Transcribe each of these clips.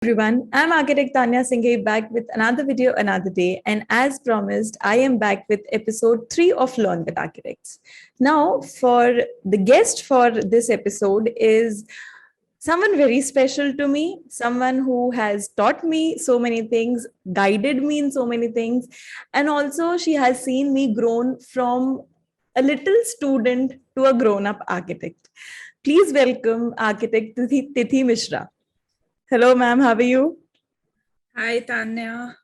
Everyone, I'm architect Tanya Singh back with another video another day, and as promised, I am back with episode 3 of Learn with Architects. Now, for the guest for this episode is someone very special to me, someone who has taught me so many things, guided me in so many things, and also she has seen me grown from a little student to a grown-up architect. Please welcome architect Tithi Mishra. Hello, ma'am. How are you? Hi, Tanya.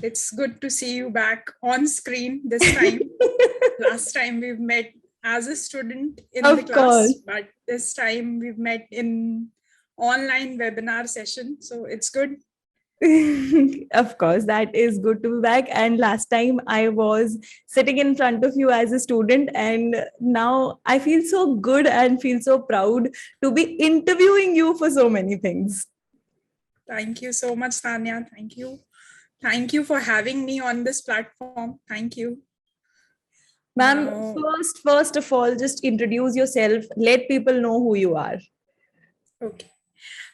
It's good to see you back on screen this time. Last time we've met as a student in the class, but this time we've met in online webinar session. So it's good. Of course, that is good to be back. And last time I was sitting in front of you as a student, and now I feel so good and feel so proud to be interviewing you for so many things. Thank you so much, Tanya. Thank you. Thank you for having me on this platform. Thank you. Ma'am, first of all, just introduce yourself. Let people know who you are. Okay.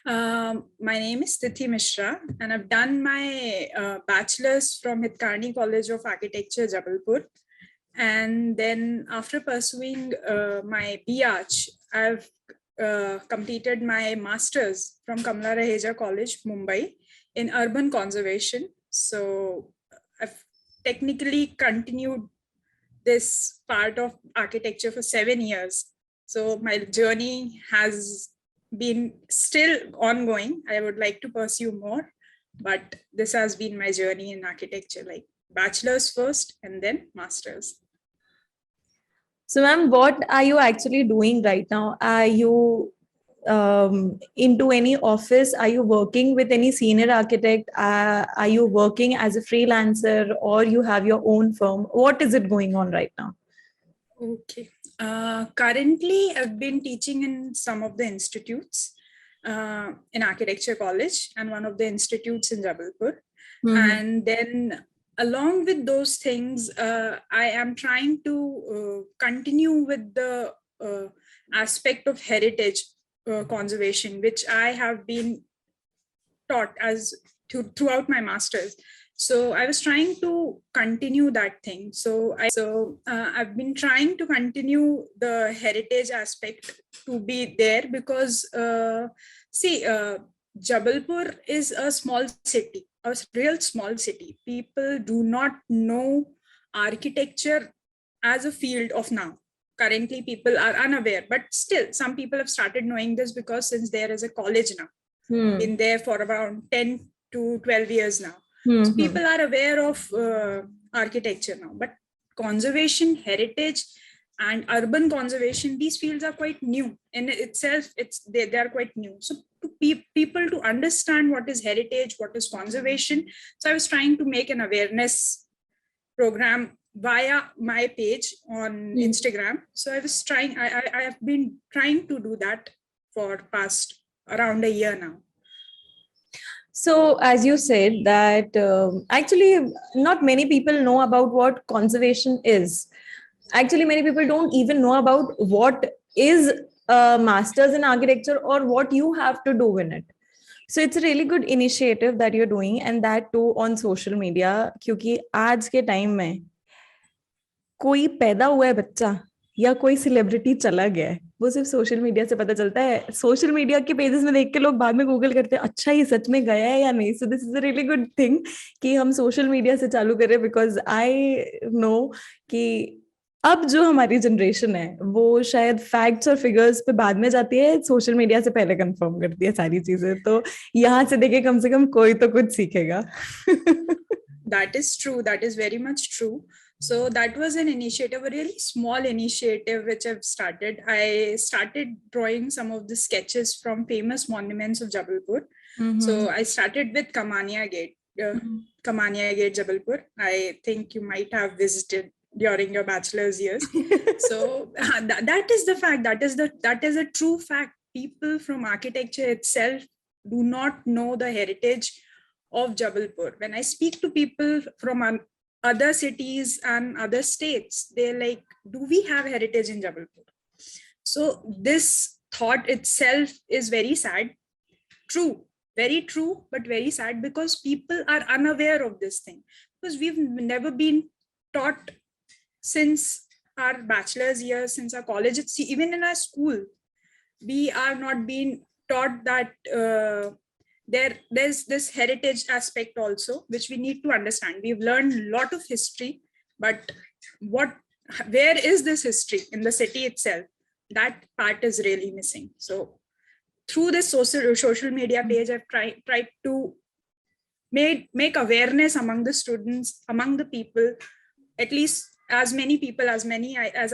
My name is Tithi Mishra, and I've done my bachelor's from Hitkarni College of Architecture, Jabalpur. And then after pursuing my BArch, I've completed my master's from Kamala Raheja College, Mumbai, in urban conservation. So I've technically continued this part of architecture for 7 years. So my journey has been still ongoing. I would like to pursue more, but this has been my journey in architecture, like bachelor's first and then master's. So, ma'am, what are you actually doing right now? Are you into any office? Are you working with any senior architect? Are you working as a freelancer, or you have your own firm? What is it going on right now? Okay. Currently, I've been teaching in some of the institutes in architecture college and one of the institutes in Jabalpur. And then along with those things, I am trying to continue with the aspect of heritage conservation, which I have been taught throughout my master's. So I was trying to continue that thing. So I've been trying to continue the heritage aspect to be there because Jabalpur is a small city, a real small city. People do not know architecture as a field of now. Currently, people are unaware, but still some people have started knowing this because since there is a college now, been there for around 10 to 12 years now. So people are aware of architecture now, but conservation, heritage, and urban conservation, these fields are quite new in itself. They are quite new. So to people to understand what is heritage, what is conservation. So I was trying to make an awareness program via my page on Instagram. So I was trying, I have been trying to do that for past around a year now. So, as you said, that actually not many people know about what conservation is. Actually, many people don't even know about what is a master's in architecture or what you have to do in it. So it's a really good initiative that you're doing, and that too on social media. क्योंकि आज के time में कोई पैदा हुआ है बच्चा या कोई सेलिब्रिटी चला गया है, वो सिर्फ सोशल मीडिया से पता चलता है. सोशल मीडिया के पेजेस में देख के लोग बाद में गूगल करते हैं, अच्छा ये सच में गया है या नहीं. So this is a really good thing कि हम सोशल मीडिया से चालू करें, बिकॉज आई नो कि अब जो हमारी जनरेशन है वो शायद फैक्ट्स और फिगर्स पे बाद में जाती है, सोशल मीडिया से पहले कंफर्म करती है सारी चीजें. तो यहाँ से देखे कम से कम कोई तो कुछ सीखेगा. That is true. That is very much true. So that was an initiative, a really small initiative which I've started. I started drawing some of the sketches from famous monuments of Jabalpur. So I started with Kamania Gate, Kamania Gate, Jabalpur. I think you might have visited during your bachelor's years. So that is the fact. That is a true fact. People from architecture itself do not know the heritage of Jabalpur. When I speak to people from other cities and other states, they're like, do we have heritage in Jabalpur? So this thought itself is very sad. True, very true, but very sad, because people are unaware of this thing, because we've never been taught since our bachelor's years, since our college. It's even in our school, we are not being taught that there's this heritage aspect also, which we need to understand. We've learned a lot of history, but what where is this history in the city itself? That part is really missing. So through this social media page, I've tried to make awareness among the students, among the people, at least as many people as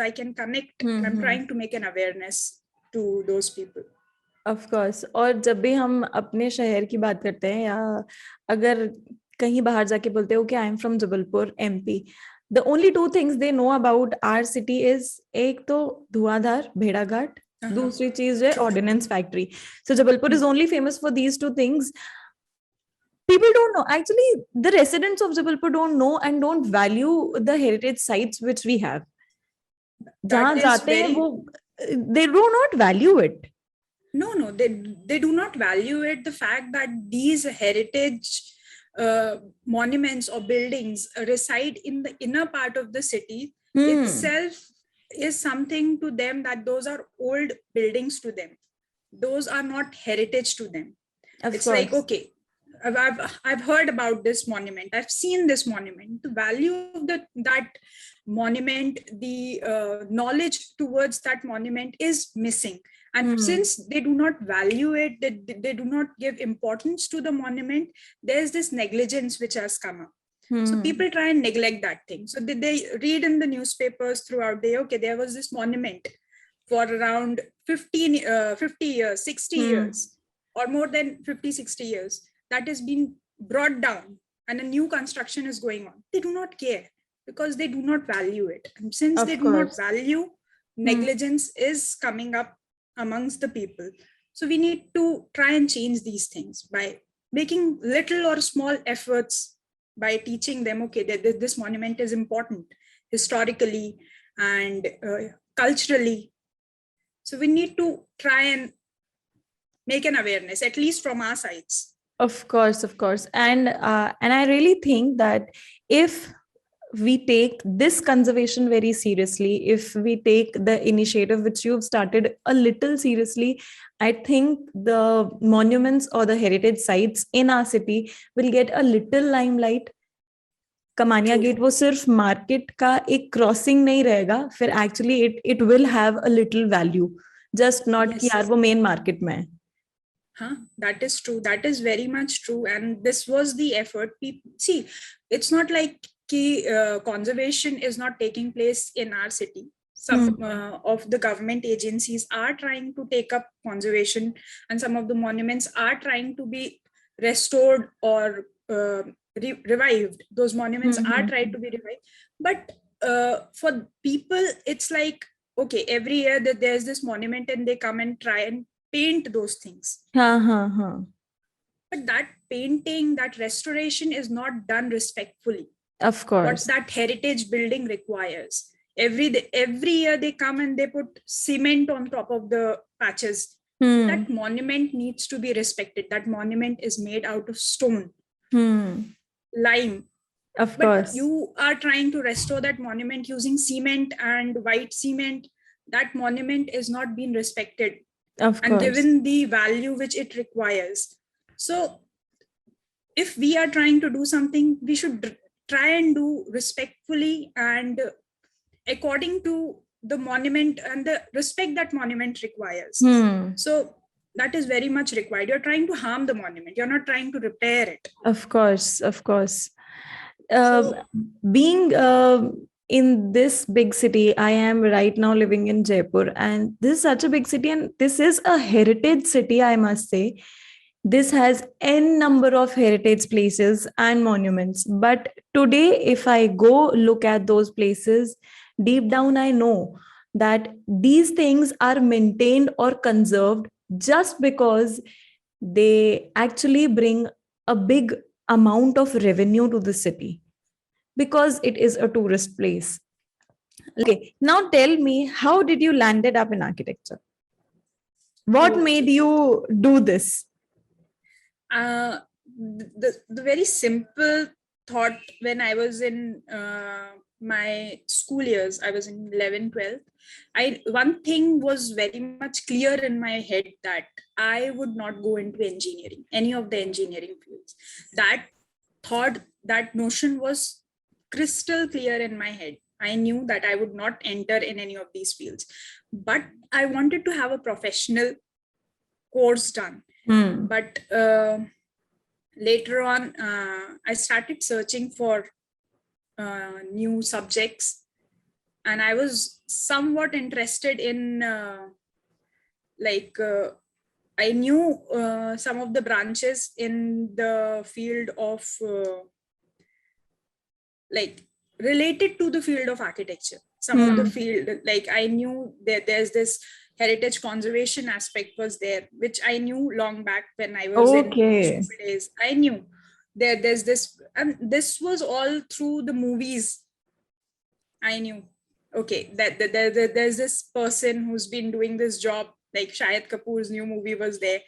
I can connect. I'm trying to make an awareness to those people. Of course. और जब भी हम अपने शहर की बात करते हैं या अगर कहीं बाहर जाके बोलते हो कि I am from Jabalpur MP, the only two things they know about our city is, एक तो धुआंधार भेड़ाघाट, दूसरी चीज है ordinance factory. So Jabalpur is only famous for these two things. People don't know. Actually, the residents of Jabalpur don't know and don't value the heritage sites which we have. जहाँ जाते हैं वो, they do not value it. No, they do not value it. The fact that these heritage monuments or buildings reside in the inner part of the city itself is something to them, that those are old buildings to them. Those are not heritage to them. It's like, okay, I've heard about this monument, I've seen this monument. The value of that monument, the knowledge towards that monument is missing. And since they do not value it, they do not give importance to the monument, there's this negligence which has come up. So people try and neglect that thing. So they read in the newspapers throughout the day, okay, there was this monument for around 50 years, 60 years, or more than 50, 60 years, that has been brought down and a new construction is going on. They do not care because they do not value it. And since they do not value, negligence is coming up amongst the people. So we need to try and change these things by making little or small efforts, by teaching them, okay, that this monument is important historically and culturally. So we need to try and make an awareness, at least from our sides. Of course. And I really think that if we take this conservation very seriously, if we take the initiative which you've started a little seriously, I think the monuments or the heritage sites in our city will get a little limelight. Kamaniya gate वो सिर्फ market का एक crossing नहीं रहेगा, फिर actually it will have a little value, just not कि यार वो मेन मार्केट में है. That is true. That is very much true. And this was the effort. See, it's not like conservation is not taking place in our city. Some of the government agencies are trying to take up conservation, and some of the monuments are trying to be restored or revived. Those monuments are tried to be revived. But for people, it's like, okay, every year that there's this monument and they come and try and paint those things. But that painting, that restoration is not done respectfully. Of course. What that heritage building requires. Every year they come and they put cement on top of the patches. That monument needs to be respected. That monument is made out of stone, lime. Of course. But you are trying to restore that monument using cement and white cement. That monument is not being respected. And given the value which it requires. So if we are trying to do something, we should try and do respectfully and according to the monument and the respect that monument requires. So that is very much required. You're trying to harm the monument, you're not trying to repair it. Of course. Being in this big city, I am right now living in Jaipur, and this is such a big city, and this is a heritage city, I must say. This has n number of heritage places and monuments. But today, if I go look at those places, deep down I know that these things are maintained or conserved just because they actually bring a big amount of revenue to the city, because it is a tourist place. Okay, now tell me, how did you landed up in architecture? What made you do this? The very simple thought when I was in my school years, I was in 11, 12. One thing was very much clear in my head, that I would not go into engineering, any of the engineering fields. That thought, that notion was crystal clear in my head. I knew that I would not enter in any of these fields, but I wanted to have a professional course done. But later on, I started searching for new subjects, and I was somewhat interested in I knew some of the branches in the field of like related to the field of architecture. Some of the field, like I knew that there's this heritage conservation aspect was there, which I knew long back when I was in school days. I knew there's this, and this was all through the movies. I knew, okay, that there's this person who's been doing this job, like Shahid Kapoor's new movie was there.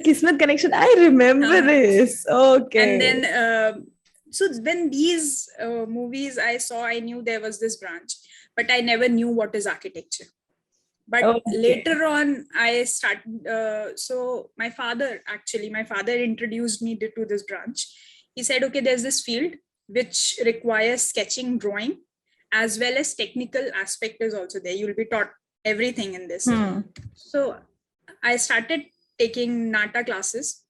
Kismet connection. I remember this. Okay. And then so when these movies I saw, I knew there was this branch, but I never knew what is architecture. But later on, I started. So my father introduced me to this branch. He said, okay, there's this field which requires sketching, drawing, as well as technical aspect is also there. You'll be taught everything in this. So I started taking Nata classes,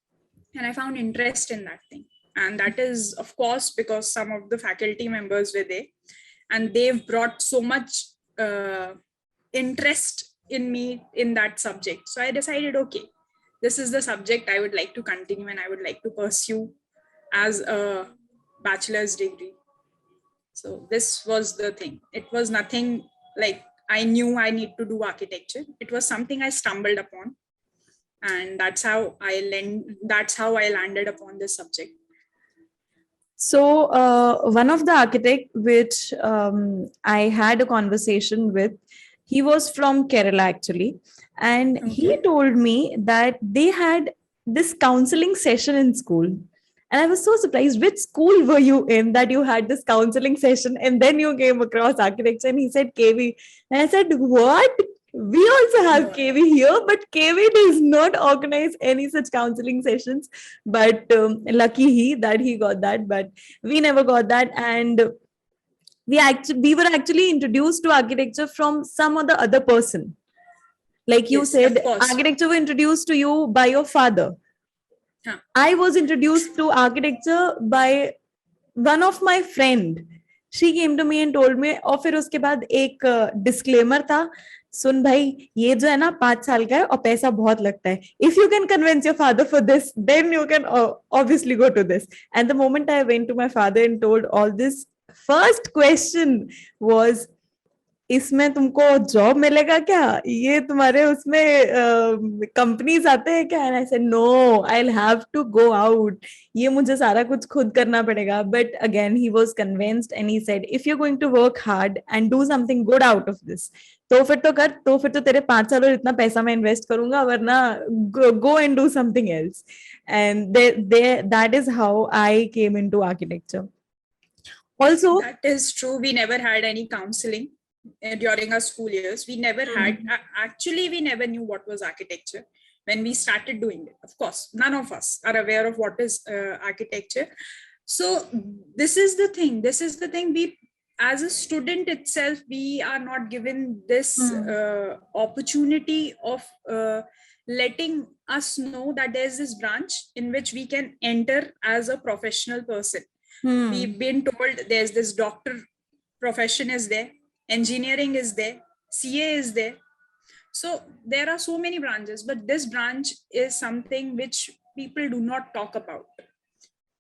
and I found interest in that thing. And that is, of course, because some of the faculty members were there, and they've brought so much interest in me in that subject. So I decided, okay, this is the subject I would like to continue and I would like to pursue as a bachelor's degree. So this was the thing. It was nothing like I knew I need to do architecture. It was something I stumbled upon, and that's how I landed upon this subject. So one of the architect which I had a conversation with, he was from Kerala actually, and he told me that they had this counseling session in school. And I was so surprised. Which school were you in that you had this counseling session and then you came across architecture? And he said KV. And I said, what? We also have KV here, but KV does not organize any such counseling sessions. But lucky that he got that, but we never got that. And we were actually introduced to architecture from some other person. Like you said, architecture was introduced to you by your father. I was introduced to architecture by one of my friend. She came to me and told me, और फिर उसके बाद एक disclaimer था, सुन भाई, ये जो है ना 5 साल का है और पैसा बहुत लगता है. If you can convince your father for this, then you can obviously go to this. And the moment I went to my father and told all this, first question was, इसमें तुमको जॉब मिलेगा क्या? ये तुम्हारे उसमें companies आते हैं क्या? And I said no, I will have to go out, ये मुझे सारा कुछ खुद करना पड़ेगा. But again he was convinced and he said if you are going to work hard and do something good out of this, तो फिर तो कर, तो फिर तो तेरे 5 साल और इतना पैसा मैं इन्वेस्ट करूंगा, वरना go and do something else. And that is how I came into architecture. Also, that is true. We never had any counseling during our school years. We never had, actually we never knew what was architecture when we started doing it. Of course, none of us are aware of what is architecture. So this is the thing, we as a student itself, we are not given this opportunity of letting us know that there's this branch in which we can enter as a professional person. We've been told there's this doctor profession is there, engineering is there, CA is there. So there are so many branches, but this branch is something which people do not talk about.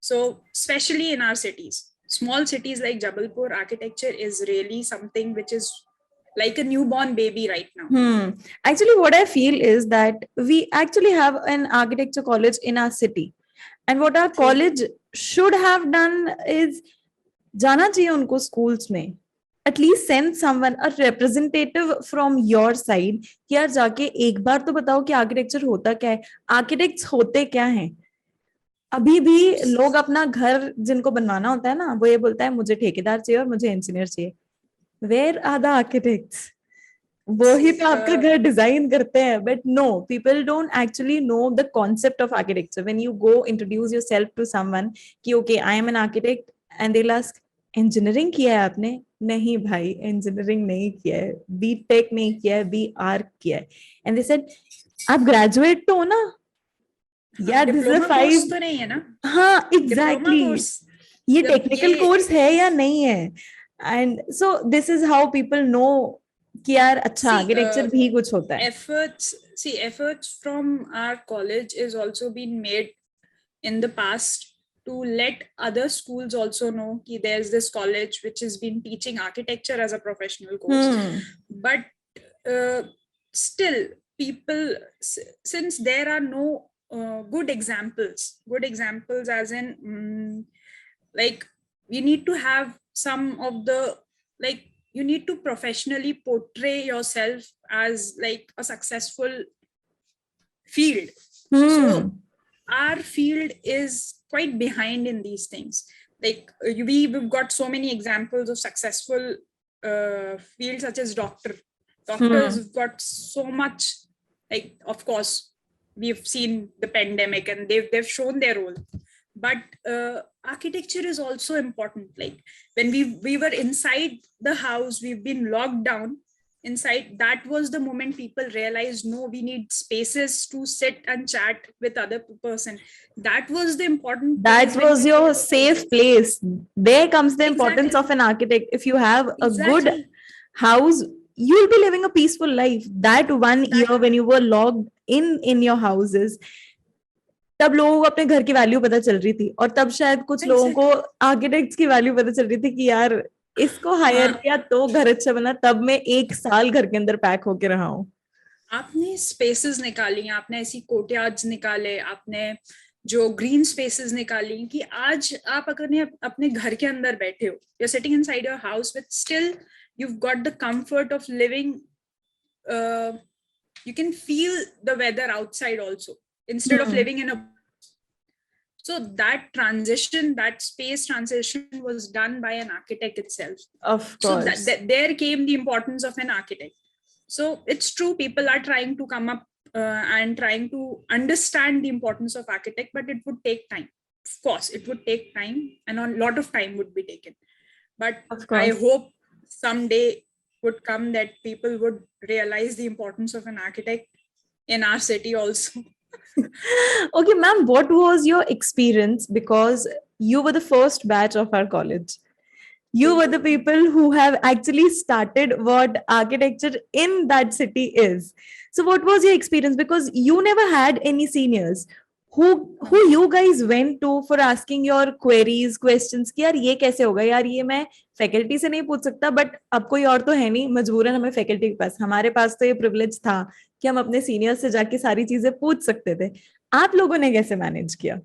So especially in our cities, small cities like Jabalpur, architecture is really something which is like a newborn baby right now. Actually, what I feel is that we actually have an architecture college in our city. And what our college should have done is जाना चाहिए उनको schools में. At least send someone a representative from your side कि यार जाके एक बार तो बताओ कि आर्किटेक्चर होता क्या है, आर्किटेक्ट्स होते क्या हैं। अभी भी लोग अपना घर जिनको बनवाना होता है ना, वो ये बोलता है मुझे ठेकेदार चाहिए और मुझे इंजीनियर चाहिए। Where are the architects? वो ही See, तो आपका घर डिजाइन करते हैं, but no, people don't actually know the concept of architecture. When you go introduce yourself to someone कि okay I am an architect, and they ask engineering किया है आपने? नहीं भाई, इंजीनियरिंग नहीं किया है, बी टेक नहीं किया है, बी आर्क किया है। एंड दे सेड आप ग्रेजुएट तो हो ना? हाँ, यार this is diploma course five. तो नहीं है ना? हाँ डिप्लोमा एग्जैक्टली कोर्स ये जब टेक्निकल ये कोर्स है या नहीं है। And so this is how people know कि यार अच्छा see आर्किटेक्चर भी कुछ होता है। efforts from our college is also been made in the past to let other schools also know that there's this college which has been teaching architecture as a professional course. But uh, still people, since there are no good examples as in like we need to have some of the, like you need to professionally portray yourself as like a successful field. So our field is quite behind in these things. Like we've got so many examples of successful fields such as doctors have got so much, like of course we've seen the pandemic and they've shown their role, but architecture is also important. Like when we were inside the house, we've been locked down inside, that was the moment people realized no, we need spaces to sit and chat with other person. That was the important That phase when was people your realized. safe place. There comes the importance Exactly, of an architect. If you have a good exactly. house, you'll be living a peaceful life. That one That year when you were locked in your houses, तब लोगों को अपने घर की value पता चल रही थी, और तब शायद कुछ लोगों को exactly. आर्किटेक्ट्स की वैल्यू पता चल रही थी कि यार इसको हायर हाँ, किया तो घर अच्छा बना, तब मैं एक साल घर के अंदर पैक होके रहा हूँ। आपने स्पेसेस निकाली, आपने ऐसी कोर्टयार्ड्स निकाले, आपने जो ग्रीन स्पेसेस निकाली कि आज आप अगर अपने घर के अंदर बैठे हो, you are sitting inside your house with still you've got the comfort of living, you can feel the weather outside also instead of living in a, so that transition, that space transition was done by an architect itself. Of So course. there came the importance of an architect. So it's true, people are trying to come up and trying to understand the importance of architect, but it would take time. Of course it would take time and a lot of time would be taken, but Of I course. hope someday would come that people would realize the importance of an architect in our city also. Okay, ma'am, what was your experience? Because you were the first batch of our college. You were the people who have actually started what architecture in that city is. So, what was your experience? Because you never had any seniors. Who you guys went to for asking your queries, questions कि यार ये कैसे होगा, यार ये मैं faculty से नहीं पूछ सकता, बट अब कोई और तो है नहीं, मजबूरन हमें फैकल्टी के पास, हमारे पास तो ये प्रिविलेज था कि हम अपने सीनियर से जाके सारी चीजें पूछ सकते थे। आप लोगों ने कैसे मैनेज किया?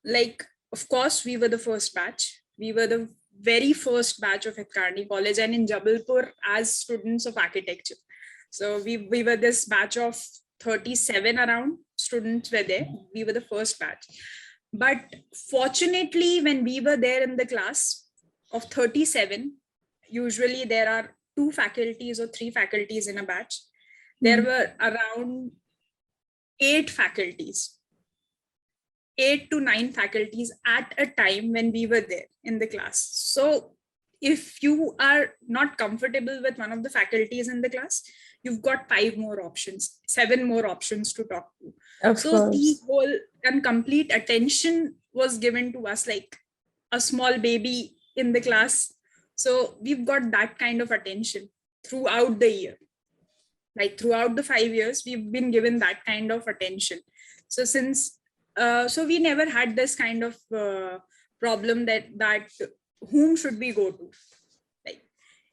Like, of course, we were the first batch. We were the very first batch of Hitkarni College and in Jabalpur as students of architecture. So we were this batch of 37 around students were there. We were the first batch. But fortunately, when we were there in the class of 37, usually there are two faculties or three faculties in a batch. There were around 8 faculties, 8 to 9 faculties at a time when we were there in the class. So if you are not comfortable with one of the faculties in the class, you've got 5 more options, 7 more options to talk to. Of So the course. whole and complete attention was given to us like a small baby in the class. So we've got that kind of attention throughout the year. Like throughout the 5 years, we've been given that kind of attention. So since so we never had this kind of problem that whom should we go to. Like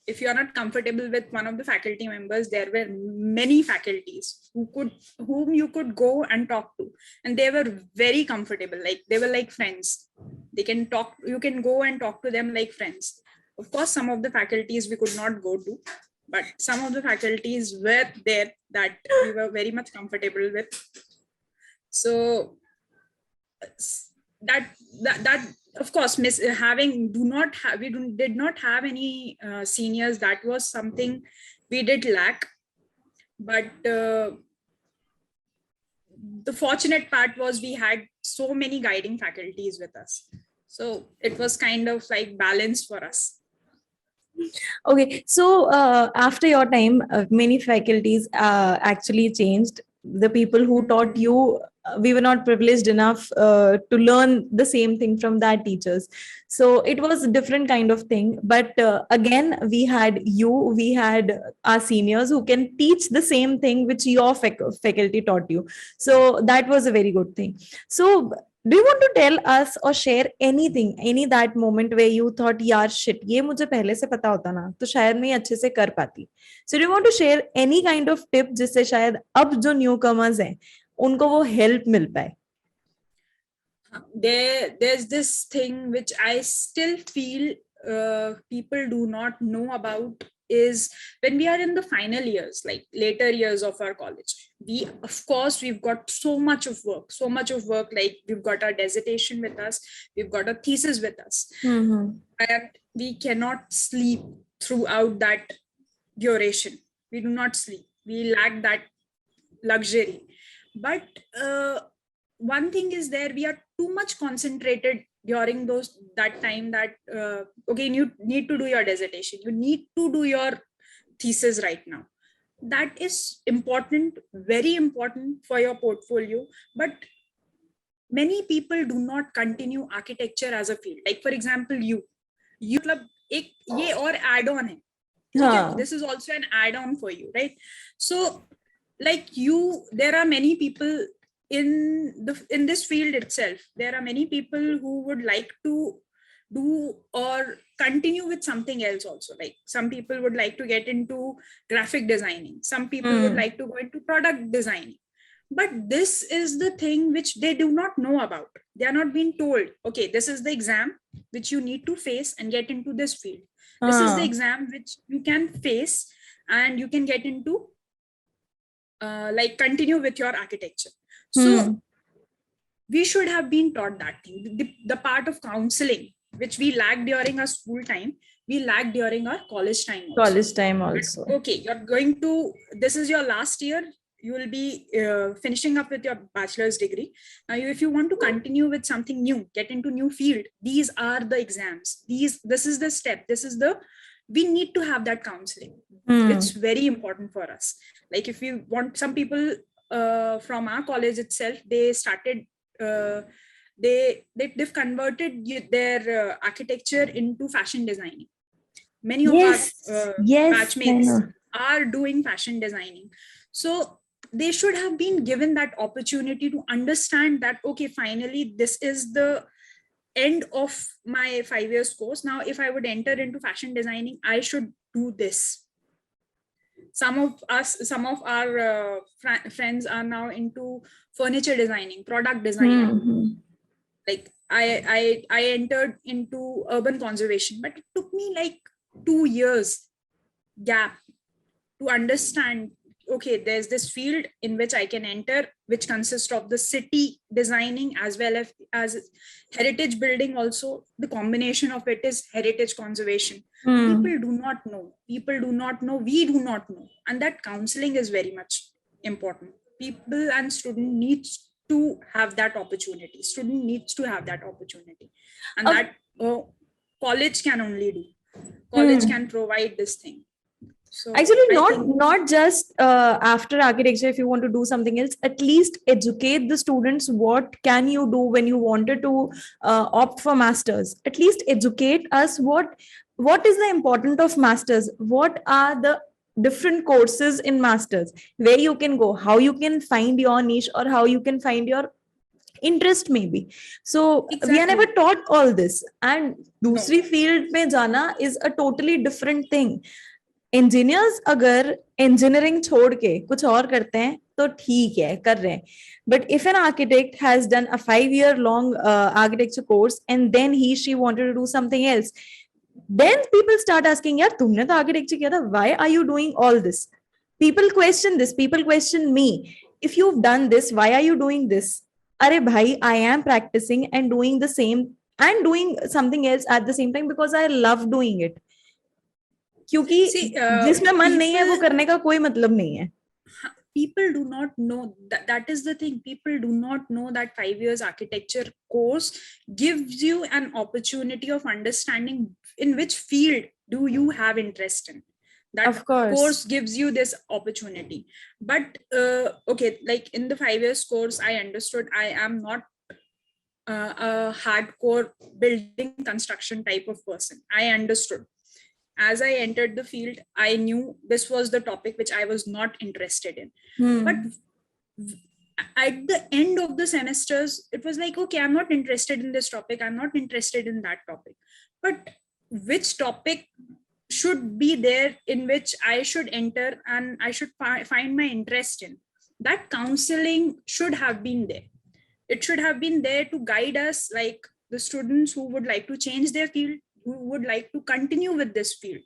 if you are not comfortable with one of the faculty members, there were many faculties whom you could go and talk to, and they were very comfortable. Like they were like friends. They can talk, you can go and talk to them like friends. Of course, some of the faculties we could not go to, but some of the faculties were there that we were very much comfortable with. So that of course, having do not have we did not have any seniors. That was something we did lack. But the fortunate part was we had so many guiding faculties with us, so it was kind of like balance for us. Okay, so after your time, many faculties actually changed. The people who taught you, we were not privileged enough to learn the same thing from that teachers. So it was a different kind of thing. But again, we had you, we had our seniors who can teach the same thing which your faculty taught you. So that was a very good thing. So do you want to tell us or share anything, any that moment where you thought, यार shit, ये मुझे पहले से पता होता ना तो शायद मैं अच्छे से कर पाती. So do you want to share any kind of tip जिससे शायद अब जो newcomers हैं उनको वो help मिल पाए? There's this thing which I still feel people do not know about, is when we are in the final years, like later years of our college, we of course we've got so much of work, like we've got our dissertation with us, we've got a thesis with us, and we cannot sleep throughout that duration. We do not sleep, we lack that luxury. But one thing is there, we are too much concentrated during that time, that okay, you need to do your dissertation, you need to do your thesis right now. That is important, very important for your portfolio. But many people do not continue architecture as a field. Like for example, you मतलब एक ये और add on है, okay, this is also an add on for you, right? So like there are many people in this field itself, there are many people who would like to do or continue with something else also. Like some people would like to get into graphic designing, some people would like to go into product designing. But this is the thing which they do not know about. They are not being told, okay, this is the exam which you need to face and get into this field. This is the exam which you can face and you can get into like continue with your architecture. So we should have been taught that thing. The part of counseling which we lacked during our school time, we lacked during our college time also. Okay, you're going to, this is your last year, you will be finishing up with your bachelor's degree. Now if you want to continue with something new, get into new field, these are the exams, this is the step, we need to have that counseling. It's very important for us. Like if you want, some people from our college itself, they started they've converted their architecture into fashion designing. Many of our batchmates are doing fashion designing. So they should have been given that opportunity to understand that, okay, finally this is the end of my 5 years course. Now if I would enter into fashion designing, I should do this. Some of our friends are now into furniture designing, product designing. Like I entered into urban conservation, but it took me like 2 years gap to understand, okay, there's this field in which I can enter, which consists of the city designing as well as heritage building also. The combination of it is heritage conservation. People do not know, we do not know. And that counseling is very much important. People and student needs to have that opportunity. And that college can only do. College can provide this thing. So actually not just after architecture, if you want to do something else, at least educate the students what can you do when you wanted to opt for masters. At least educate us what is the importance of masters, what are the different courses in masters, where you can go, how you can find your niche or how you can find your interest maybe. So we are never taught all this. And दूसरी field में जाना is a totally different thing. Engineers अगर engineering छोड़ के कुछ और करते हैं तो ठीक है, कर रहे हैं. But if an architect has done a 5 year long architecture course and then she wanted to do something else, Then people start asking, यार तुमने तो आर्किटेक्चर किया था, why are you doing all this? People question this, people question me, if you've done this, why are you doing this? अरे भाई, I am practicing and doing the same and doing something else at the same time because I love doing it. क्योंकि See, जिसमें मन नहीं है वो people करने का कोई मतलब नहीं है. people do not know that. That is the thing, people do not know that 5 years architecture course gives you an opportunity of understanding in which field do you have interest in. That Of course. course gives you this opportunity. But okay, like in the 5 years course, I understood I am not a hardcore building construction type of person. I understood. As I entered the field, I knew this was the topic which I was not interested in. But at the end of the semesters, it was like, okay, I'm not interested in this topic, I'm not interested in that topic. But which topic should be there in which I should enter and I should find my interest in? That counseling should have been there. It should have been there to guide us, like the students who would like to change their field, who would like to continue with this field,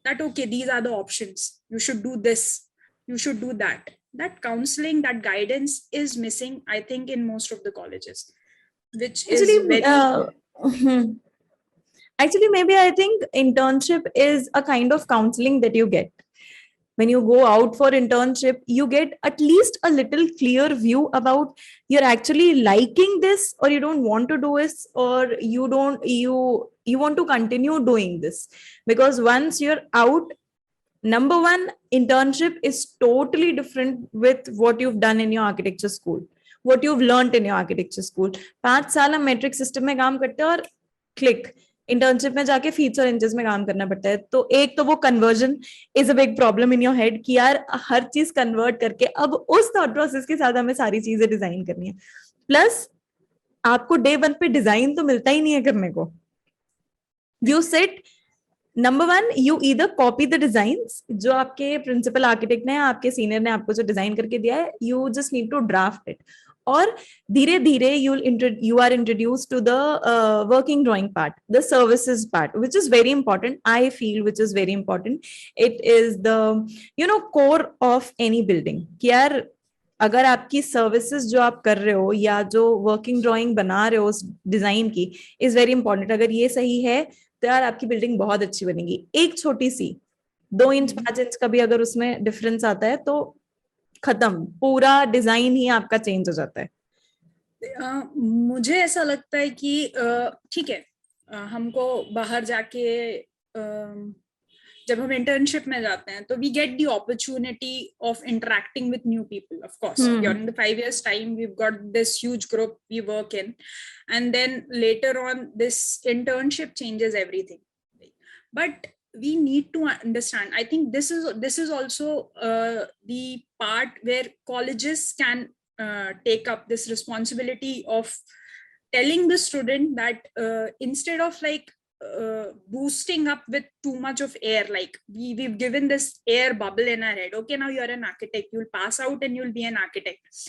that okay, these are the options, you should do this, you should do that. That counseling, that guidance is missing, I think, in most of the colleges, which is Actually, very actually, maybe I think internship is a kind of counseling that you get. When you go out for internship, you get at least a little clear view about you're actually liking this or you don't want to do this, or you want to continue doing this. Because once you're out, number one, internship is totally different with what you've done in your architecture school, what you've learned in your architecture school. 5 साल हम metric system में काम करते हैं और click. Internship में जाके feats और इंचेस में काम करना पड़ता है. तो एक तो वो conversion is a big problem in your head कि यार हर चीज कन्वर्ट करके अब उस थॉट प्रोसेस के साथ हमें सारी चीजें डिजाइन करनी है. प्लस आपको डे 1 पे डिजाइन तो मिलता ही नहीं है करने को. You sit, number 1, you either copy the designs जो आपके प्रिंसिपल आर्किटेक्ट ने, आपके सीनियर ने आपको जो डिजाइन करके दिया है, you just need to draft it. और धीरे धीरे you are introduced to the working drawing part, the services part, which is very important. I feel which is very important. It is the core of any building कि यार अगर आपकी services जो आप कर रहे हो या जो वर्किंग ड्राइंग बना रहे हो उस डिजाइन की इज वेरी इंपॉर्टेंट. अगर ये सही है तो यार आपकी बिल्डिंग बहुत अच्छी बनेगी. एक छोटी सी 2 इंच 5 इंच का भी अगर उसमें डिफरेंस आता है तो खत्म, पूरा डिजाइन ही आपका चेंज हो जाता है. मुझे ऐसा लगता है कि ठीक है, हमको बाहर जाके जब हम इंटर्नशिप में जाते हैं तो we get the opportunity of interacting with new people. Of course during the 5 years time we got this huge group we work in, and then later on this internship changes everything. But we need to understand, I think this is also the part where colleges can take up this responsibility of telling the student that instead of like boosting up with too much of air, like we've given this air bubble in our head, okay, now you're an architect, you'll pass out and you'll be an architect.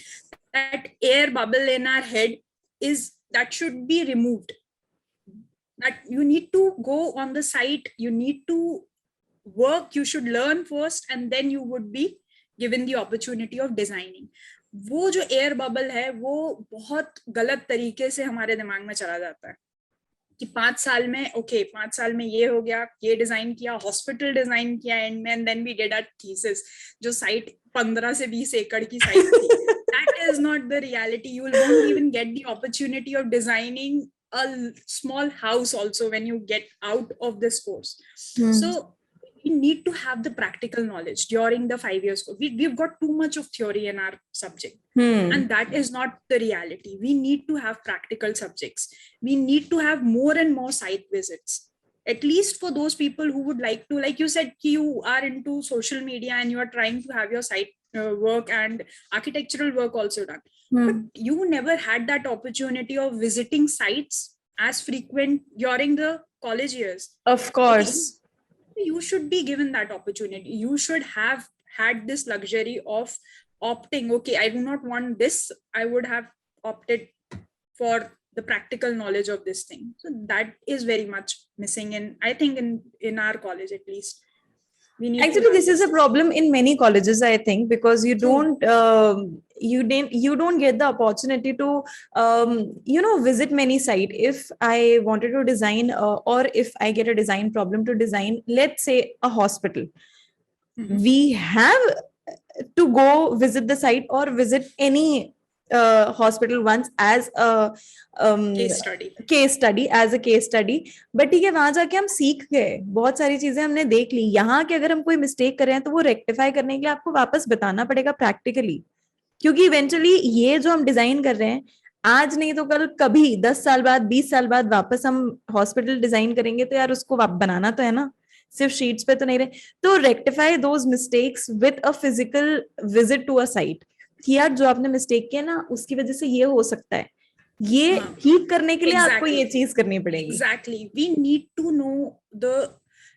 That air bubble in our head is that should be removed. That you need to go on the site, you need to work, you should learn first, and then you would be given the opportunity of designing. वो जो air bubble है वो बहुत गलत तरीके से हमारे दिमाग में चला जाता है कि 5 साल में ओके 5 साल में ये हो गया, ये डिजाइन किया, हॉस्पिटल डिजाइन किया एंड में, and then we did our thesis जो साइट 15 से 20 एकड़ की साइट थी. That is not the reality. You won't even get the opportunity of designing a small house also when you get out of this course. So we need to have the practical knowledge during the 5 years. We've got too much of theory in our subject, and that is not the reality. We need to have practical subjects. We need to have more and more site visits, at least for those people who would like to, like you said, you are into social media and you are trying to have your site work and architectural work also done. But you never had that opportunity of visiting sites as frequent during the college years. Of course. You should be given that opportunity. You should have had this luxury of opting, okay, I do not want this, I would have opted for the practical knowledge of this thing. So that is very much missing in, I think, in our college at least. We need Actually, to this is a problem in many colleges, I think, because you True. don't you don't get the opportunity to visit many site. If I wanted to design or if I get a design problem to design, let's say a hospital, we have to go visit the site or visit any hospital once as a case study as a case study. But ठीक है, वहां जाके हम सीख गए, बहुत सारी चीजें हमने देख ली. यहाँ के अगर हम कोई मिस्टेक कर रहे हैं तो वो रेक्टिफाई करने के लिए आपको वापस बताना पड़ेगा प्रैक्टिकली, क्योंकि इवेंचुअली ये जो हम डिजाइन कर रहे हैं आज नहीं तो कल, कभी 10 साल बाद 20 साल बाद वापस हम हॉस्पिटल डिजाइन करेंगे तो यार उसको बनाना तो है ना, सिर्फ शीट्स पे तो नहीं रहे. तो rectify those mistakes with a physical visit to a site, कि यार जो आपने मिस्टेक किया ना उसकी वजह से ये हो सकता है, ये ठीक करने के लिए आपको ये चीज करनी पड़ेगी. Exactly. We need to know the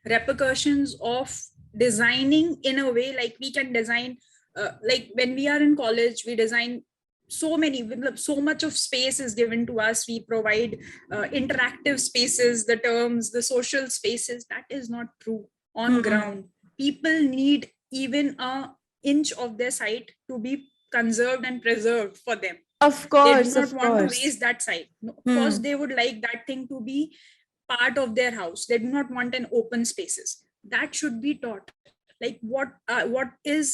repercussions of designing in a way like we can design, like when we are in college, we design so much of space is given to us. We provide interactive spaces, the terms, the social spaces. That is not true on ground. People need even an inch of their site to be conserved and preserved for them. Of course, they do not want to waste that site. No, of course, they would like that thing to be part of their house. They do not want an open spaces. That should be taught. Like what is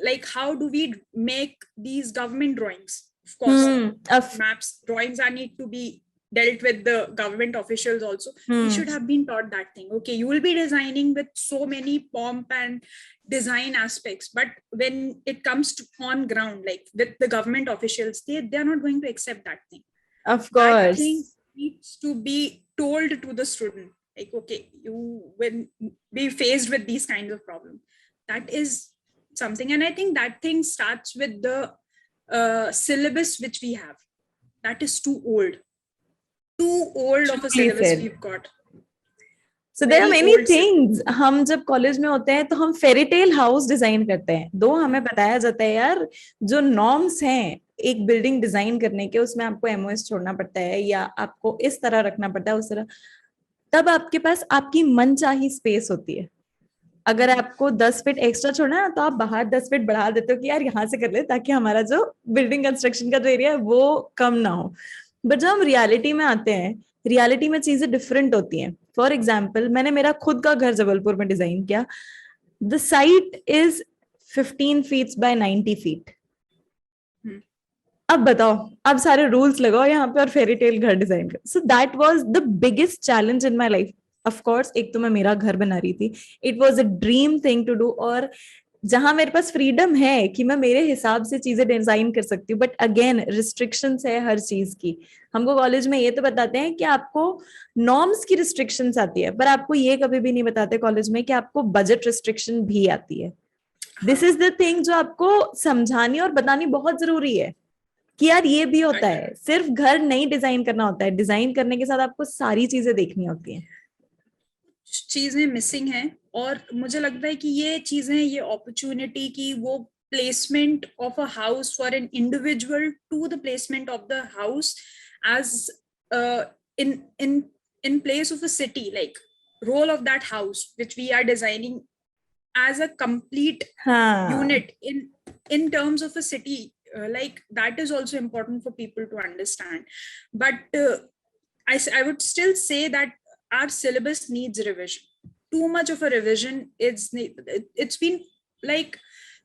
like how do we make these government drawings? Of course, maps, drawings are need to be dealt with the government officials also. We should have been taught that thing. Okay, you will be designing with so many pomp and design aspects, but when it comes to on ground, like with the government officials, they're not going to accept that thing. Of course, that thing needs to be told to the student, like, okay, you when be faced with these kinds of problems, that is something. And I think that thing starts with the syllabus which we have. That is too old of a syllabus we've got. So there are many things. हम जब college में होते हैं तो हम fairy tale house design करते हैं. दो हमें बताया जाता है यार जो नॉर्म्स हैं एक बिल्डिंग डिजाइन करने के, उसमें आपको एमओएस छोड़ना पड़ता है या आपको इस तरह रखना पड़ता है उस तरह. तब आपके पास आपकी मनचाही स्पेस होती है. अगर आपको 10 फीट एक्स्ट्रा छोड़ना है तो आप बाहर 10 फीट बढ़ा देते हो कि यार यहाँ से कर ले ताकि हमारा जो बिल्डिंग कंस्ट्रक्शन का जो एरिया है वो कम ना हो. बट जब हम रियलिटी में आते हैं, रियलिटी में चीजें डिफरेंट होती हैं. फॉर एग्जाम्पल, मैंने मेरा खुद का घर जबलपुर में डिजाइन किया. The site is 15 feet by 90 feet. अब बताओ, अब सारे रूल्स लगाओ यहाँ पे और फेरी टेल घर डिजाइन कर. So that was the biggest challenge in my life. Of course एक तो मैं मेरा घर बना रही थी, it was a dream thing to do, और जहां मेरे पास फ्रीडम है कि मैं मेरे हिसाब से चीजें डिजाइन कर सकती हूँ. बट अगेन रिस्ट्रिक्शंस है हर चीज की. हमको कॉलेज में ये तो बताते हैं कि आपको नॉर्म्स की रिस्ट्रिक्शंस आती है, पर आपको ये कभी भी नहीं बताते कॉलेज में कि आपको बजट रिस्ट्रिक्शन भी आती है. दिस इज द थिंग जो आपको समझानी और बतानी बहुत जरूरी है कि यार ये भी होता है. सिर्फ घर नहीं डिजाइन करना होता है, डिजाइन करने के साथ आपको सारी चीजें देखनी होती हैं. चीजें मिसिंग हैं, और मुझे लगता है कि ये चीजें, ये अपॉर्चुनिटी की वो placement of a house for an individual to the placement of the house as in place of a city, like role of that house which we are designing as a complete unit in terms of a city, like that is also important for people to understand. But I would still say that our syllabus needs revision. Too much of a revision. It's been like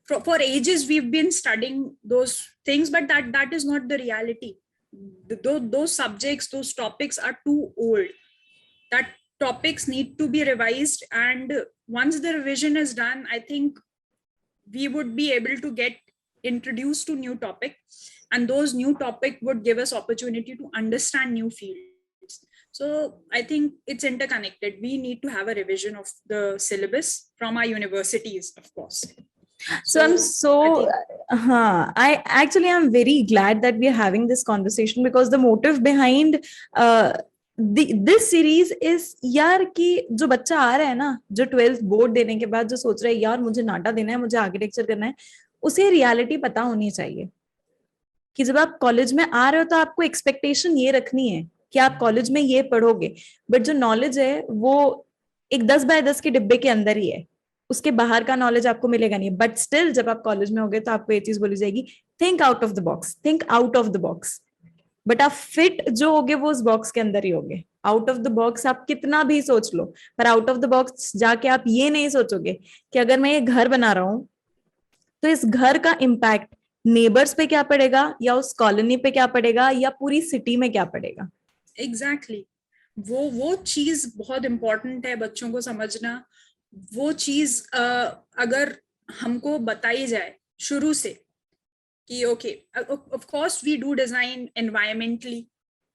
for ages we've been studying those things, but that is not the reality. Those subjects, those topics are too old. That topics need to be revised, and once the revision is done, I think we would be able to get introduced to new topic, and those new topic would give us opportunity to understand new fields. So I think it's interconnected. We need to have a revision of the syllabus from our universities, of course. So I actually am very glad that we are having this conversation, because the motive behind this series is यार कि जो बच्चा आ रहा है ना, जो 12th board देने के बाद जो सोच रहा है यार मुझे नाटा देना है, मुझे आर्किटेक्चर करना है, उसे रियलिटी पता होनी चाहिए कि जब आप कॉलेज में आ रहे हो तो आपको एक्सपेक्टेशन ये रखनी है कि आप कॉलेज में ये पढ़ोगे, बट जो नॉलेज है वो एक 10 बाय 10 के डिब्बे के अंदर ही है, उसके बाहर का नॉलेज आपको मिलेगा नहीं। बट स्टिल जब आप कॉलेज में होगे तो आपको ये चीज बोली जाएगी, think out of the box, think out of the box. But आप फिट जो होगे वो उस बॉक्स के अंदर ही होगे। आउट ऑफ द बॉक्स आप कितना भी सोच लो, पर आउट ऑफ द बॉक्स जाके आप ये नहीं सोचोगे कि अगर मैं ये घर बना रहा हूं तो इस घर का इम्पैक्ट नेबर्स पे क्या पड़ेगा, या उस कॉलोनी पे क्या पड़ेगा, या पूरी सिटी में क्या पड़ेगा। एग्जैक्टली वो चीज बहुत इंपॉर्टेंट है बच्चों को समझना। वो चीज अगर हमको बताई जाए शुरू से कि okay, of course we do design environmentally,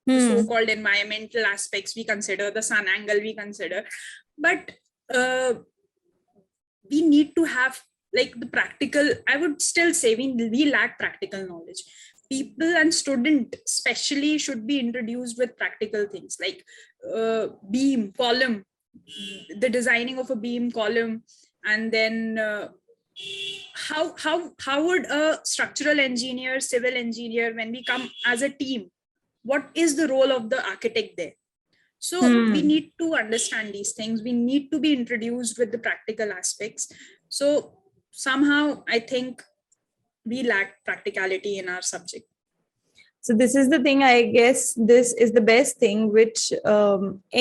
the so-called environmental aspects we consider, the sun angle we consider, but we need to have like the practical. I would still say we lack practical knowledge. People and student especially should be introduced with practical things like beam, column, the designing of a beam, column, and then how would a structural engineer, civil engineer, when we come as a team, what is the role of the architect there? So we need to understand these things. We need to be introduced with the practical aspects. So somehow I think we lack practicality in our subject. So this is the thing, I guess this is the best thing which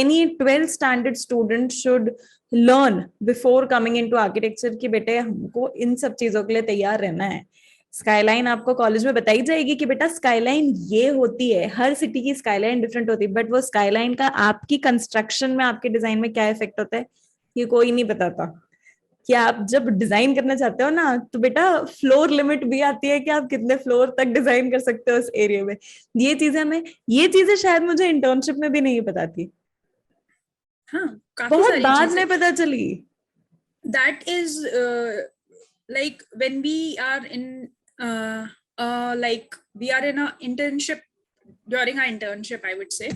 any 12th standard student should learn before coming into architecture कि बेटे हमको इन सब चीजों के लिए तैयार रहना है। स्काईलाइन आपको कॉलेज में बताई जाएगी कि बेटा स्काईलाइन ये होती है, हर सिटी की स्काईलाइन डिफरेंट होती है, बट वो स्काईलाइन का आपकी कंस्ट्रक्शन में, आपके डिजाइन में क्या इफेक्ट होता है ये कोई नहीं बताता। कि आप जब डिजाइन करना चाहते हो ना तो बेटा फ्लोर लिमिट भी आती है कि आप कितने फ्लोर तक डिजाइन कर सकते हो उस एरिया में। ये चीजें शायद मुझे इंटर्नशिप में भी नहीं पता थी। हाँ, काफी बहुत सारी बाद चीजें में पता चली। that is like when we are in like we are in a internship. During our internship, I would say,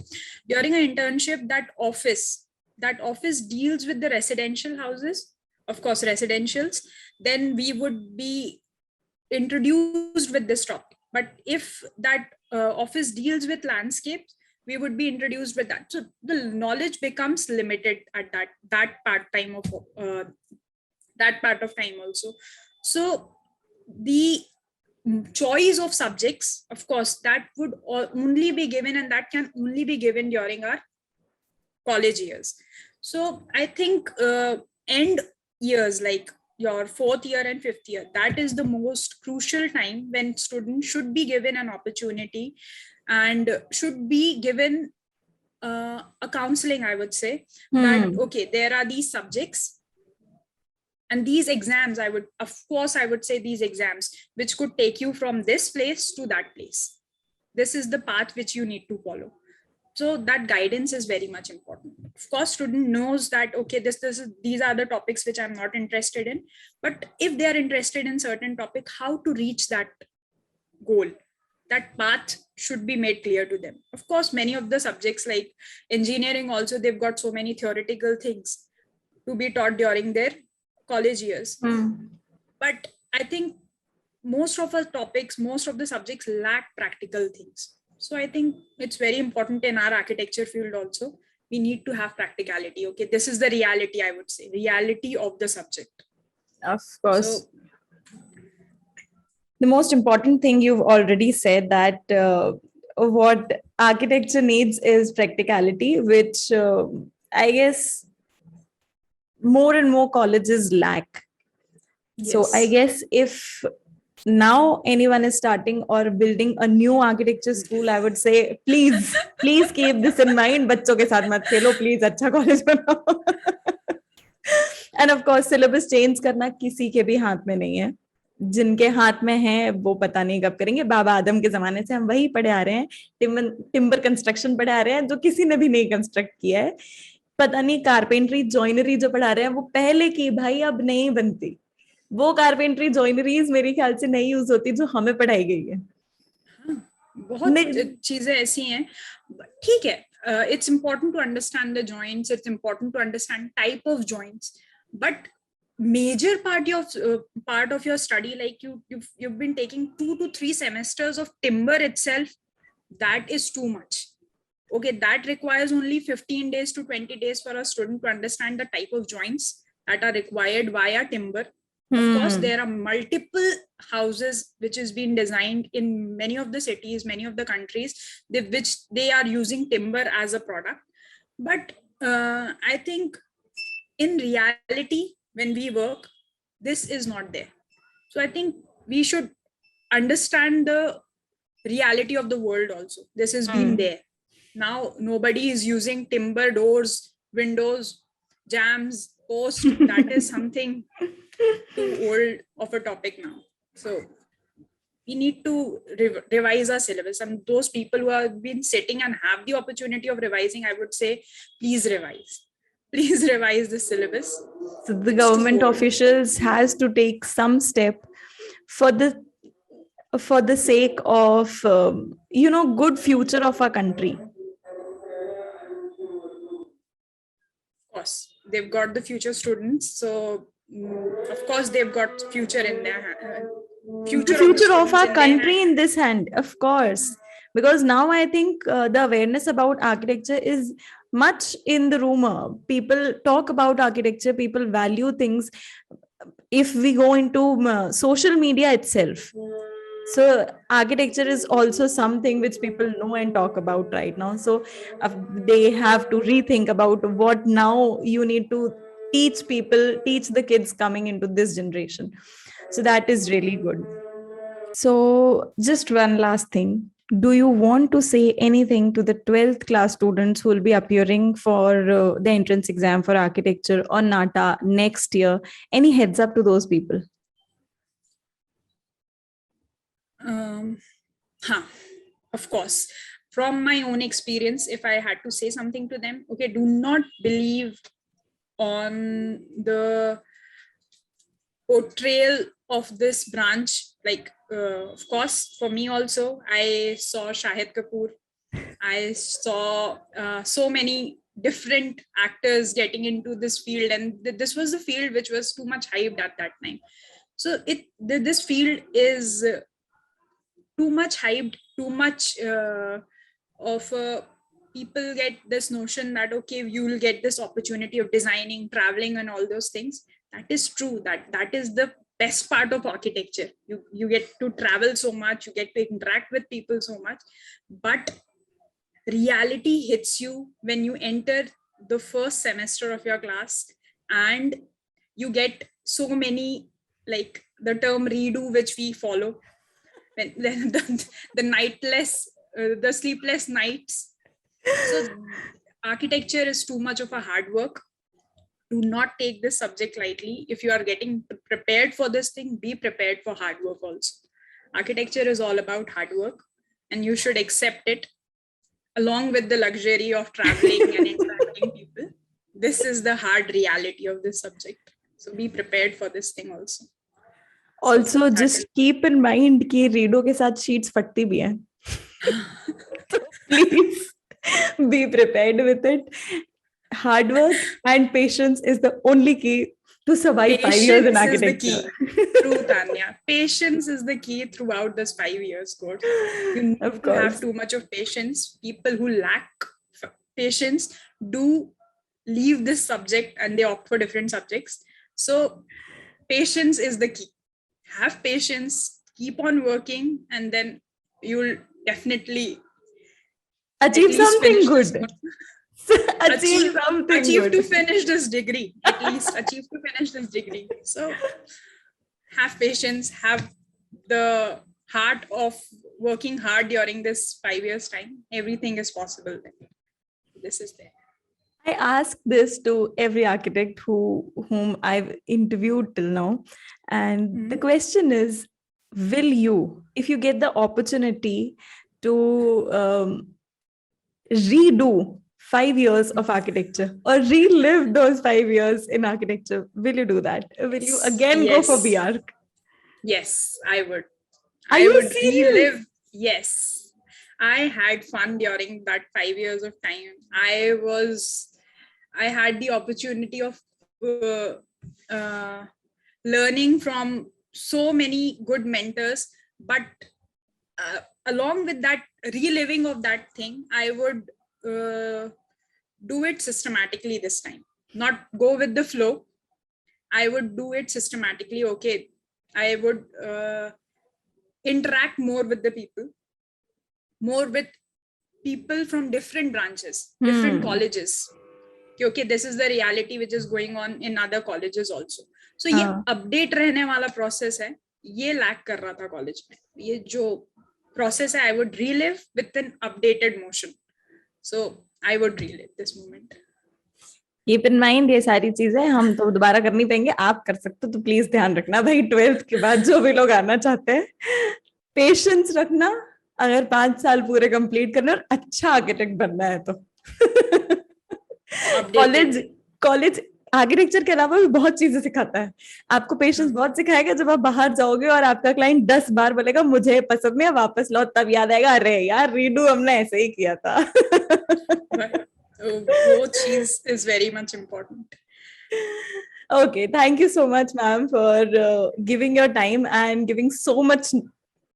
during our internship, that office deals with the residential houses, of course residentials. Then we would be introduced with this topic. But if that office deals with landscapes, we would be introduced with that. So the knowledge becomes limited at that part of time also. So the choice of subjects, of course, that would only be given, and that can only be given during our college years. So I think end years like your 4th year and 5th year, that is the most crucial time when students should be given an opportunity and should be given a counseling, I would say, that okay, there are these subjects and these exams. I would say these exams which could take you from this place to that place. This is the path which you need to follow. So that guidance is very much important. Of course, student knows that okay, these are the topics which I'm not interested in, but if they are interested in certain topic, how to reach that goal, that path should be made clear to them. Of course, many of the subjects like engineering also, they've got so many theoretical things to be taught during their college years. But I think most of our topics, most of the subjects lack practical things. So I think it's very important in our architecture field also. We need to have practicality. Okay, this is the reality, I would say, reality of the subject. Of course. The most important thing you've already said, that what architecture needs is practicality, which I guess more and more colleges lack. Yes. So I guess if now anyone is starting or building a new architecture school, I would say please keep this in mind. बच्चों के साथ मत खेलो, please अच्छा college बनाओ। And of course syllabus change करना किसी के भी हाथ में नहीं है। जिनके हाथ में है वो पता नहीं कब करेंगे। बाबा आदम के जमाने से हम वही पढ़े आ रहे हैं, टिम्बर कंस्ट्रक्शन पढ़े आ रहे हैं जो किसी ने भी नहीं कंस्ट्रक्ट किया है। पता नहीं कारपेंट्री जॉइनरी जो पढ़ा रहे हैं वो पहले की भाई अब नहीं बनती। वो कारपेंट्री जॉइनरीज मेरे ख्याल से नहीं यूज होती जो हमें पढ़ाई गई है। बहुत चीजें ऐसी हैं, ठीक है। It's important to understand the joints, it's important to understand type of joints, but major part of your study, like you've been taking 2 to 3 semesters of timber itself, that is too much. Okay, that requires only 15 days to 20 days for a student to understand the type of joints that are required via timber. Of course, Hmm. there are multiple houses which is being designed in many of the cities, many of the countries, which they are using timber as a product. But I think in reality, when we work, this is not there. So I think we should understand the reality of the world also. This has been Hmm. there. Now nobody is using timber doors, windows, jams, post. That is something too old of a topic now. So we need to revise our syllabus. And those people who have been sitting and have the opportunity of revising, I would say, please revise. Please revise the syllabus. So the It's too government old. officials has to take some step for the sake of good future of our country. Of course, they've got the future students. So, of course, they've got future in their The future of the future of students our in their hand. country in this hand, of course, because now I think the awareness about architecture is much in the rumor. People talk about architecture, people value things. If we go into social media itself, so architecture is also something which people know and talk about right now. So they have to rethink about what now you need to teach the kids coming into this generation. So that is really good. So, just one last thing. Do you want to say anything to the 12th class students who will be appearing for the entrance exam for architecture or NATA next year? Any heads up to those people? Um, huh. Of course, from my own experience, if I had to say something to them, okay, do not believe on the portrayal of this branch. Like, of course, for me also, I saw Shahid Kapoor. I saw so many different actors getting into this field, and this was the field which was too much hyped at that time. So this field is too much hyped, too much of people get this notion that okay, you will get this opportunity of designing, traveling, and all those things. That is true. That is the best part of architecture. You get to travel so much, you get to interact with people so much, but reality hits you when you enter the first semester of your class, and you get so many, like the term redo which we follow, when the nightless the sleepless nights. So architecture is too much of a hard work. Do not take this subject lightly. If you are getting prepared for this thing, be prepared for hard work also. Architecture is all about hard work, and you should accept it along with the luxury of traveling and interacting people. This is the hard reality of this subject. So be prepared for this thing also. So Also, that just is keep in mind कि redo के साथ sheets फटती भी हैं. Please be prepared with it. Hard work and patience is the only key to survive 5 years in patience is the architecture. key. True, Tanya. Patience is the key throughout this 5 years course. You Of need to have course. too much of patience. People who lack patience do leave this subject and they opt for different subjects. So patience is the key. Have patience, keep on working, and then you'll definitely at Achieve least something finish this good. Achieve achieve something achieve good. to finish this degree, at least achieve to finish this degree. So have patience, have the heart of working hard during this 5 years time. Everything is possible. This is there. I ask this to every architect whom I've interviewed till now. And the Mm. question is, will you, if you get the opportunity to redo 5 years of architecture or relive those 5 years in architecture, will you do that? Will you Yes, again go for yes, BR? yes, I would. Are I you would serious? relive. Yes, I had fun during that 5 years of time. I had the opportunity of learning from so many good mentors, but along with that reliving of that thing, I would do it systematically this time, not go with the flow. I would do it systematically. Okay, I would interact more with the people, more with people from different branches, different colleges. Okay, this is the reality which is going on in other colleges also. So ये update रहने वाला process है, ये lack कर रहा था college में. ये जो process है, I would relive with an updated motion. So I would relive this moment. Keep in mind, ये सारी चीजें हम तो दोबारा कर नहीं पाएंगे, आप कर सकते हो, तो प्लीज ध्यान रखना भाई 12th के बाद जो भी लोग आना चाहते हैं, पेशेंस रखना, अगर 5 साल पूरे कंप्लीट करना और अच्छा आर्किटेक्ट बनना है तो कॉलेज आर्किटेक्चर के अलावा भी बहुत चीजें सिखाता है आपको। पेशेंस बहुत सिखाएगा। जब आप बाहर जाओगे और आपका क्लाइंट 10 बार बोलेगा मुझे पसंद नहीं, वापस लो, तब याद आएगा अरे यार रीडू हमने ऐसे ही किया था। वो चीज is very much important. Okay, thank you so much, ma'am, for giving your time and giving so much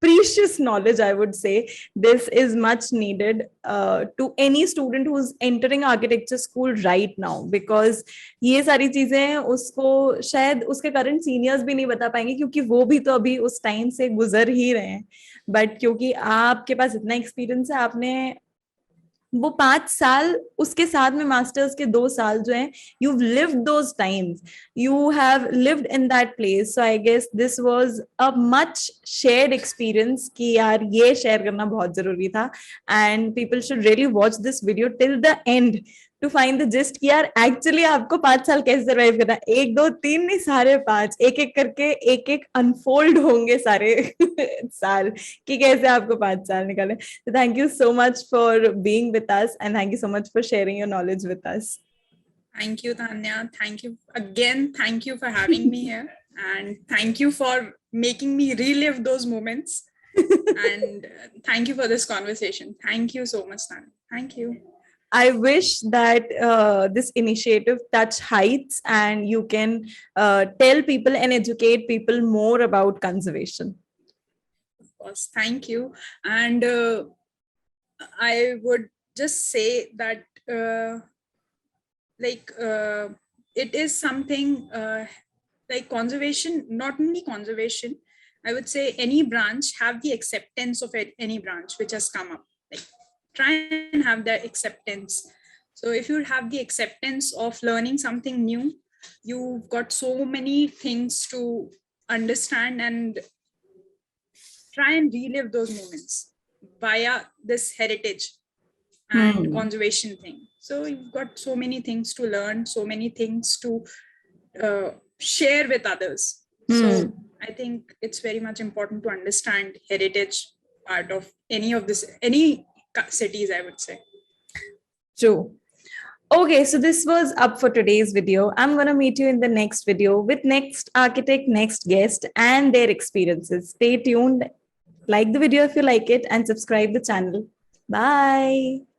precious knowledge. I would say this is much needed to any student who's entering architecture school right now, because ये सारी चीजें उसको शायद उसके current seniors भी नहीं बता पाएंगे, क्योंकि वो भी तो अभी उस टाइम से गुजर ही रहे हैं। बट क्योंकि आपके पास इतना एक्सपीरियंस है, आपने वो 5 साल, उसके साथ में मास्टर्स के 2 साल जो हैं, you lived those times, you have lived in that place. So I guess this was a much shared experience कि यार ये शेयर करना बहुत जरूरी था, and people should really watch this video till the end to find the gist कि यार actually आपको 5 साल कैसे सर्वाइव करना है। 1 2 3 नहीं, सारे 5, एक एक करके एक एक अनफोल्ड होंगे सारे साल कि कैसे आपको 5 साल निकाले। So thank you so much for being with us, and thank you so much for sharing your knowledge with us. Thank you, Tanya. Thank you again. Thank you for having me here, and thank you for making me relive those moments. And thank you for this conversation. Thank you so much, Tanya. Thank you. I wish that this initiative touch heights and you can tell people and educate people more about conservation. Of course, thank you. And I would just say that it is something like conservation, not only conservation, I would say any branch, have the acceptance of any branch which has come up. Like, try and have the acceptance. So if you have the acceptance of learning something new, you've got so many things to understand, and try and relive those moments via this heritage and conservation thing. So you've got so many things to learn, so many things to share with others. So I think it's very much important to understand heritage part of any cities, I would say. True. Okay, so this was up for today's video. I'm going to meet you in the next video with next architect, next guest, and their experiences. Stay tuned. Like the video if you like it, and subscribe the channel. Bye.